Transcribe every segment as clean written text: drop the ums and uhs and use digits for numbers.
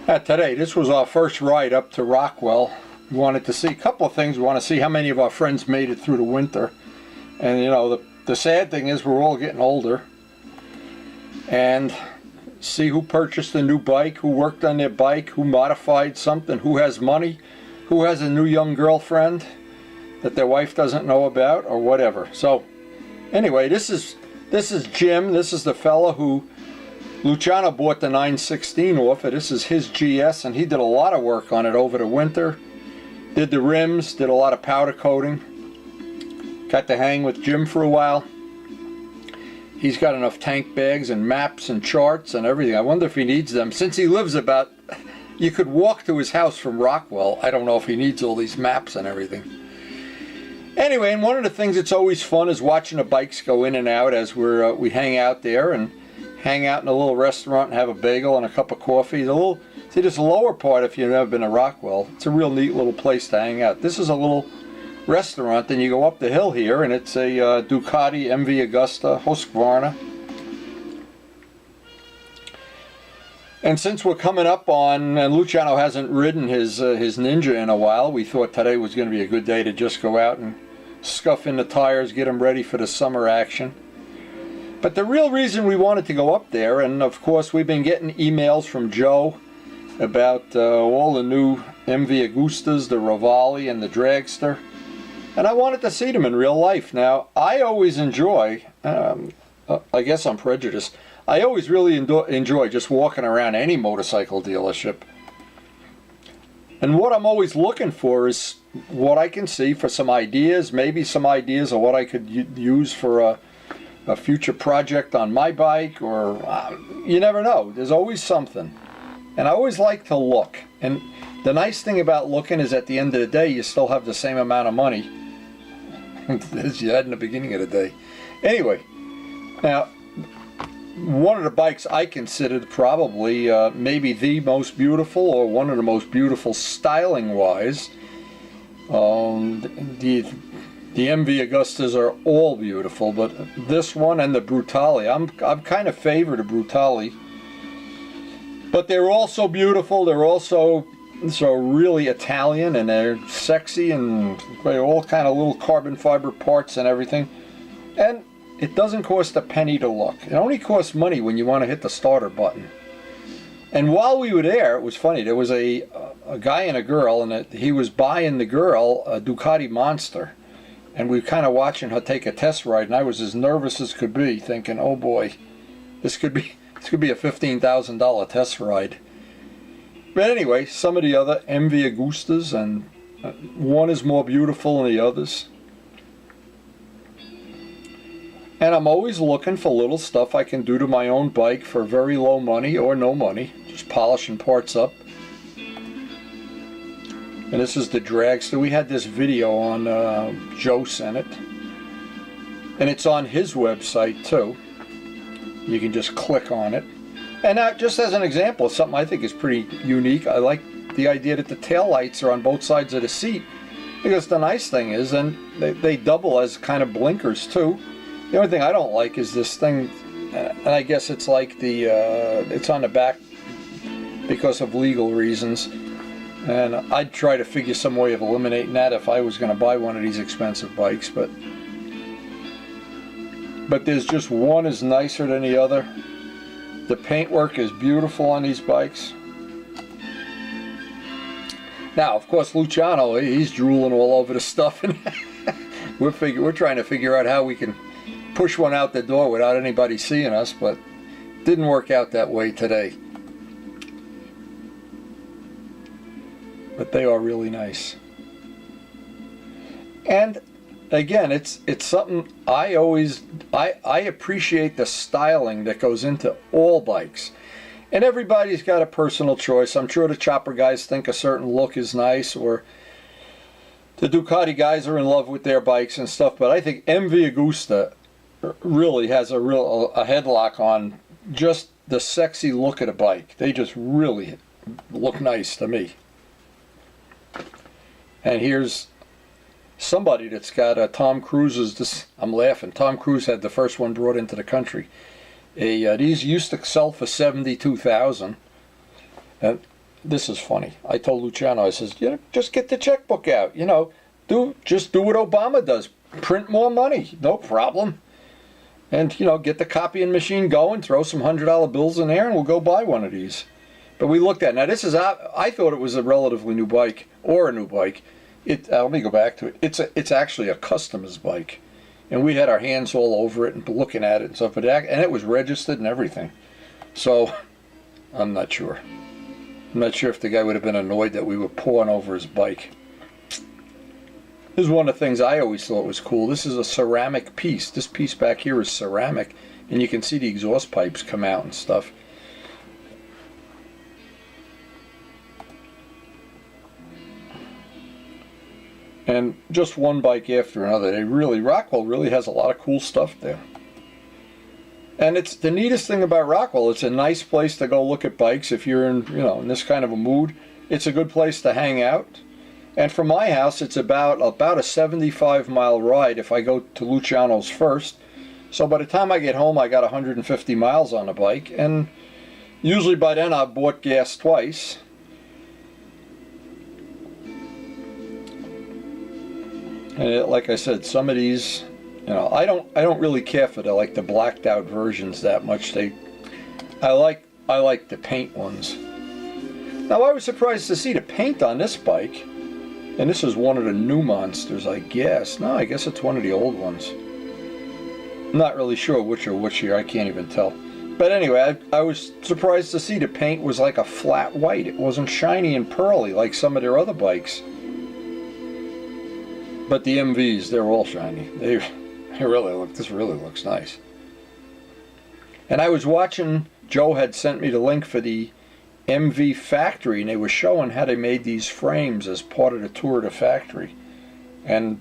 Today, this was our first ride up to Rockwell. We wanted to see a couple of things. We want to see how many of our friends made it through the winter. And you know, the sad thing is we're all getting older. And see who purchased a new bike, who worked on their bike, who modified something, who has money, who has a new young girlfriend that their wife doesn't know about, or whatever. So anyway, this is Jim. This is the fella who Luciano bought the 916 off it. This is his GS, and he did a lot of work on it over the winter. Did the rims, did a lot of powder coating. Got to hang with Jim for a while. He's got enough tank bags and maps and charts and everything. I wonder if he needs them. Since he lives about, you could walk to his house from Rockwell. I don't know if he needs all these maps and everything. Anyway, and one of the things that's always fun is watching the bikes go in and out as we hang out there and hang out in a little restaurant and have a bagel and a cup of coffee. See this lower part, if you've never been to Rockwell, it's a real neat little place to hang out. This is a little restaurant, then you go up the hill here and it's a Ducati MV Augusta Husqvarna. And since we're coming up on, and Luciano hasn't ridden his Ninja in a while, we thought today was going to be a good day to just go out and scuff in the tires, get them ready for the summer action. But the real reason we wanted to go up there, and of course we've been getting emails from Joe about all the new MV Augustas, the Rockwell and the Dragster, and I wanted to see them in real life. Now, I always enjoy, I guess I'm prejudiced, I always really enjoy just walking around any motorcycle dealership. And what I'm always looking for is what I can see for some ideas, maybe some ideas of what I could use for a future project on my bike, or you never know. There's always something. And I always like to look. And the nice thing about looking is at the end of the day, you still have the same amount of money as you had in the beginning of the day. Anyway, now, one of the bikes I considered probably maybe the most beautiful, or one of the most beautiful styling-wise. The MV Augustas are all beautiful, but this one and the Brutale, I'm kind of favor the Brutale. But they're also beautiful. They're also so really Italian, and they're sexy, and they're all kind of little carbon fiber parts and everything. And it doesn't cost a penny to look. It only costs money when you want to hit the starter button. And while we were there, it was funny. There was a guy and a girl, and he was buying the girl a Ducati Monster. And we were kind of watching her take a test ride, and I was as nervous as could be, thinking, "Oh boy, this could be a $15,000 test ride." But anyway, some of the other MV Augustas, and one is more beautiful than the others. And I'm always looking for little stuff I can do to my own bike for very low money or no money, just polishing parts up. And this is the Dragster. We had this video on, Joe sent it. And it's on his website too. You can just click on it. And now, just as an example, something I think is pretty unique. I like the idea that the taillights are on both sides of the seat. Because the nice thing is, and they double as kind of blinkers too. The only thing I don't like is this thing, and I guess it's like it's on the back because of legal reasons. And I'd try to figure some way of eliminating that if I was going to buy one of these expensive bikes. But there's just one is nicer than the other. The paintwork is beautiful on these bikes. Now, of course, Luciano, he's drooling all over the stuff, and we're trying to figure out how we can push one out the door without anybody seeing us, but didn't work out that way today. But they are really nice. And again, it's something I appreciate the styling that goes into all bikes. And everybody's got a personal choice. I'm sure the chopper guys think a certain look is nice, or the Ducati guys are in love with their bikes and stuff, but I think MV Agusta really has a headlock on just the sexy look of the bike. They just really look nice to me. And here's somebody that's got Tom Cruise's, I'm laughing, Tom Cruise had the first one brought into the country. These used to sell for $72,000. this is funny. I told Luciano, I says, you know, just get the checkbook out. You know, just do what Obama does. Print more money, no problem. And, you know, get the copying machine going, throw some $100 bills in there, and we'll go buy one of these. But we looked at it. Now, this is, I thought it was a relatively new bike, or a new bike. Let me go back to it. It's actually a customer's bike. And we had our hands all over it and looking at it and stuff. And it was registered and everything. So, I'm not sure. I'm not sure if the guy would have been annoyed that we were pawing over his bike. This is one of the things I always thought was cool. This is a ceramic piece. This piece back here is ceramic, and you can see the exhaust pipes come out and stuff. And just one bike after another. Rockwell really has a lot of cool stuff there. And it's the neatest thing about Rockwell. It's a nice place to go look at bikes if you're in, you know, in this kind of a mood. It's a good place to hang out. And from my house, it's about a 75-mile ride if I go to Luciano's first. So by the time I get home, I got 150 miles on the bike. And usually by then, I've bought gas twice. And like I said, some of these, you know, I don't really care for the blacked out versions that much. I like the paint ones. Now I was surprised to see the paint on this bike. And this is one of the new monsters, I guess. No, I guess it's one of the old ones. I'm not really sure which are which here. I can't even tell. But anyway, I was surprised to see the paint was like a flat white. It wasn't shiny and pearly like some of their other bikes. But the MVs, they're all shiny. They really look. This really looks nice. And I was watching. Joe had sent me the link for the MV factory, and they were showing how they made these frames as part of the tour of the factory. And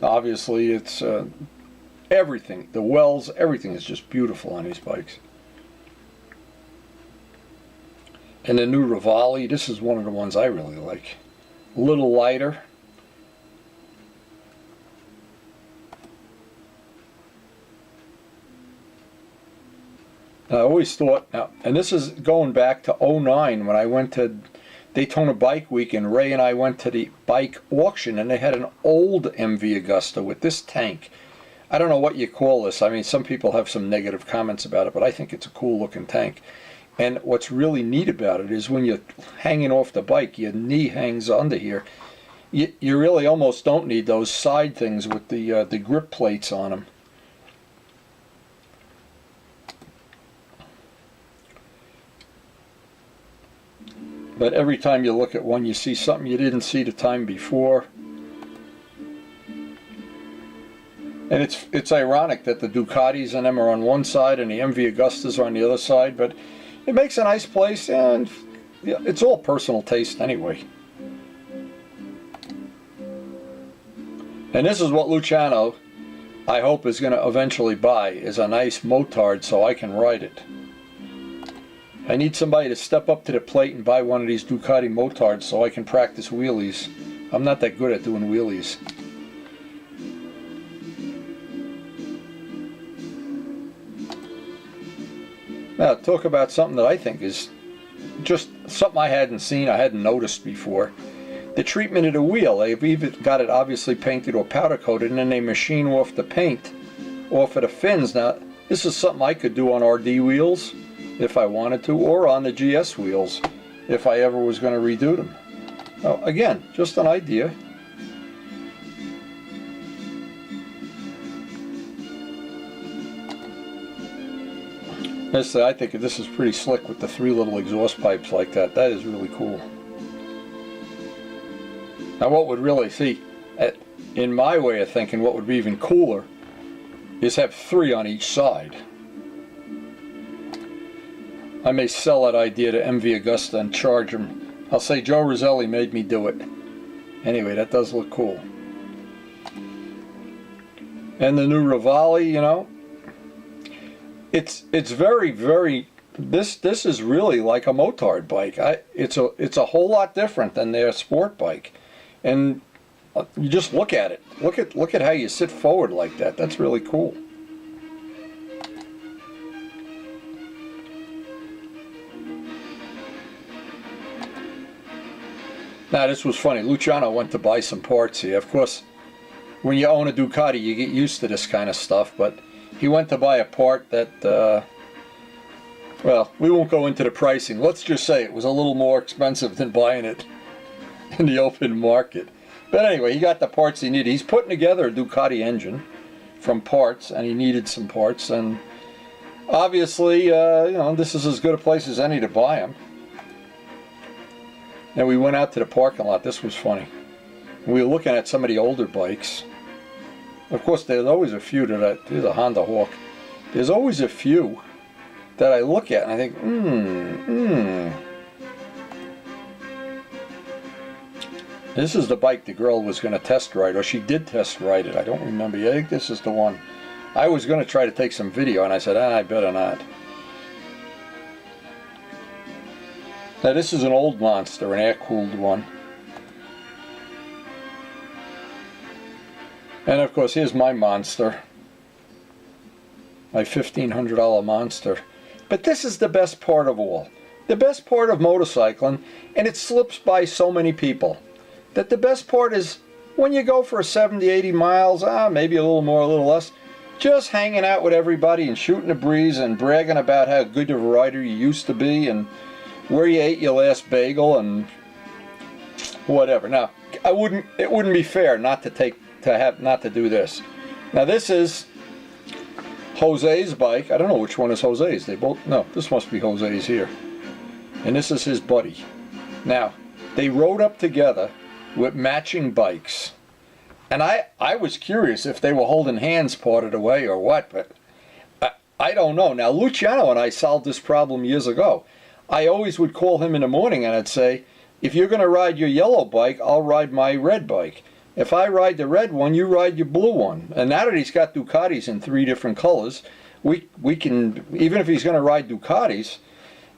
obviously it's everything, the wells, everything is just beautiful on these bikes. And the new Rivali, this is one of the ones I really like. A little lighter. I always thought, now, and this is going back to '09 when I went to Daytona Bike Week, and Ray and I went to the bike auction, and they had an old MV Augusta with this tank. I don't know what you call this. I mean, some people have some negative comments about it, but I think it's a cool looking tank. And what's really neat about it is when you're hanging off the bike, your knee hangs under here. You really almost don't need those side things with the grip plates on them. But every time you look at one, you see something you didn't see the time before. And it's ironic that the Ducatis and them are on one side and the MV Augustas are on the other side, but it makes a nice place, and yeah, it's all personal taste anyway. And this is what Luciano, I hope, is going to eventually buy, is a nice motard so I can ride it. I need somebody to step up to the plate and buy one of these Ducati motards so I can practice wheelies. I'm not that good at doing wheelies. Now, talk about something that I think is just something I hadn't seen, I hadn't noticed before. The treatment of the wheel. They've even got it obviously painted or powder coated, and then they machine off the paint off of the fins. Now, this is something I could do on RD wheels if I wanted to, or on the GS wheels if I ever was going to redo them. Now, again, just an idea. I think this is pretty slick with the 3 little exhaust pipes like that. That is really cool. Now what would really, in my way of thinking, what would be even cooler is have 3 on each side. I may sell that idea to MV Augusta and charge them. I'll say Joe Roselli made me do it. Anyway, that does look cool. And the new Rivali, you know, it's very, very. This is really like a motard bike. It's a whole lot different than their sport bike, and you just look at it. Look at how you sit forward like that. That's really cool. Now this was funny. Luciano went to buy some parts here. Of course, when you own a Ducati, you get used to this kind of stuff, but he went to buy a part that, well, we won't go into the pricing. Let's just say it was a little more expensive than buying it in the open market. But anyway, he got the parts he needed. He's putting together a Ducati engine from parts, and he needed some parts, and obviously, you know, this is as good a place as any to buy them. And we went out to the parking lot. This was funny. We were looking at some of the older bikes. Of course, there's always a few that here's a Honda Hawk. There's always a few that I look at and I think, This is the bike the girl was going to test ride, or she did test ride it. I don't remember. I think this is the one. I was going to try to take some video, and I said, I better not. Now, this is an old Monster, an air-cooled one. And, of course, here's my Monster. My $1,500 Monster. But this is the best part of all. The best part of motorcycling, and it slips by so many people, that the best part is when you go for 70, 80 miles, maybe a little more, a little less, just hanging out with everybody and shooting the breeze and bragging about how good of a rider you used to be and where you ate your last bagel and whatever. Now, it wouldn't be fair not to do this. Now, this is Jose's bike. I don't know which one is Jose's. No, this must be Jose's here. And this is his buddy. Now, they rode up together with matching bikes. And I was curious if they were holding hands part of the way or what, but I don't know. Now, Luciano and I solved this problem years ago. I always would call him in the morning and I'd say, if you're going to ride your yellow bike, I'll ride my red bike. If I ride the red one, you ride your blue one. And now that he's got Ducatis in 3 different colors, we can, even if he's going to ride Ducatis,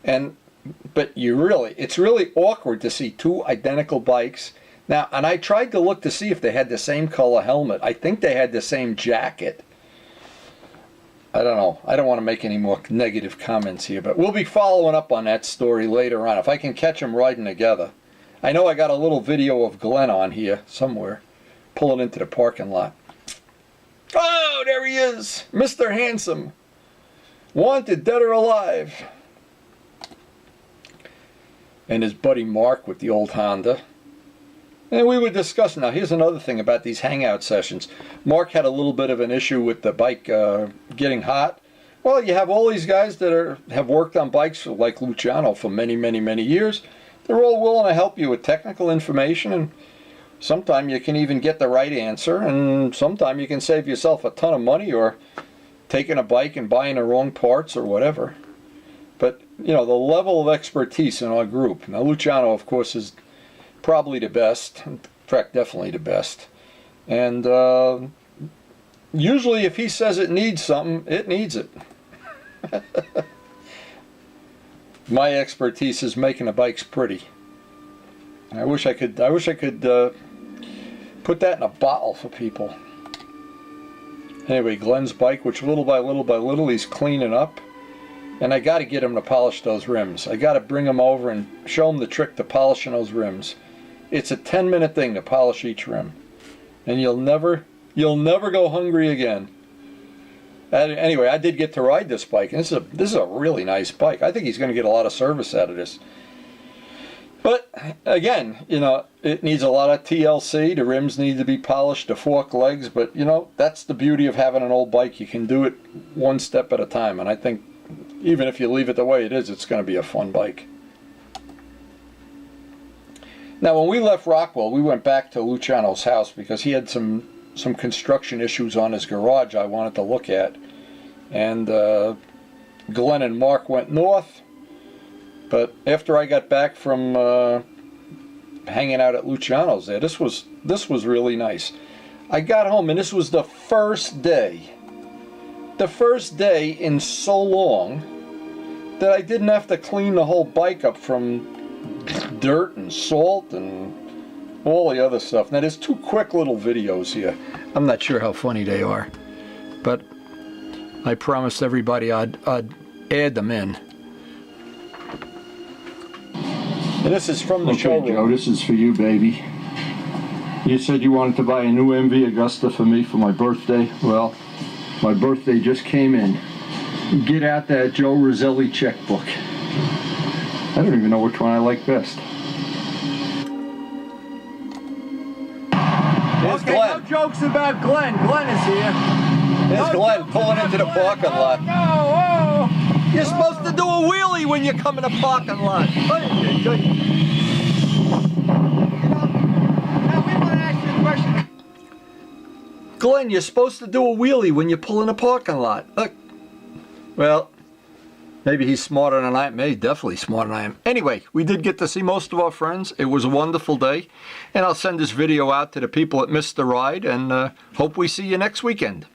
but it's really awkward to see 2 identical bikes. Now, and I tried to look to see if they had the same color helmet. I think they had the same jacket. I don't know. I don't want to make any more negative comments here, but we'll be following up on that story later on if I can catch them riding together. I know I got a little video of Glenn on here somewhere, pulling into the parking lot. Oh, there he is, Mr. Handsome. Wanted, dead or alive. And his buddy Mark with the old Honda. And we were discussing, now here's another thing about these hangout sessions. Mark had a little bit of an issue with the bike getting hot. Well, you have all these guys that have worked on bikes like Luciano for many, many, many years. They're all willing to help you with technical information, and sometimes you can even get the right answer, and sometimes you can save yourself a ton of money or taking a bike and buying the wrong parts or whatever. But, you know, the level of expertise in our group. Now, Luciano, of course, is probably the best. In fact, definitely the best. And usually if he says it needs something, it needs it. My expertise is making the bikes pretty. I wish I could put that in a bottle for people. Anyway, Glenn's bike, which little by little he's cleaning up. And I got to get him to polish those rims. I got to bring him over and show him the trick to polishing those rims. It's a 10-minute thing to polish each rim, and you'll never go hungry again. Anyway, I did get to ride this bike, and this is a really nice bike. I think he's going to get a lot of service out of this. But again, you know, it needs a lot of TLC. The rims need to be polished, the fork legs. But you know, that's the beauty of having an old bike. You can do it one step at a time, and I think even if you leave it the way it is, it's going to be a fun bike. Now, when we left Rockwell, we went back to Luciano's house because he had some construction issues on his garage I wanted to look at. And Glenn and Mark went north. But after I got back from hanging out at Luciano's there, this was really nice. I got home, and this was the first day in so long that I didn't have to clean the whole bike up from dirt and salt and all the other stuff. Now there's 2 quick little videos here. I'm not sure how funny they are, but I promised everybody I'd add them in. And this is from the Okay, showroom. Joe, this is for you, baby. You said you wanted to buy a new MV Augusta for me for my birthday. Well, my birthday just came in. Get out that Joe Roselli checkbook. I don't even know which one I like best. Here's Okay, Glenn. no jokes about Glenn. Glenn is here. There's Glenn pulling into the parking lot. Oh, You're supposed to do a wheelie when you come in a parking lot. Now we want to ask you a question. Glenn, you're supposed to do a wheelie when you pull in a parking lot. Look. Well, maybe he's smarter than I am. Maybe definitely smarter than I am. Anyway, we did get to see most of our friends. It was a wonderful day. And I'll send this video out to the people that missed the ride and hope we see you next weekend.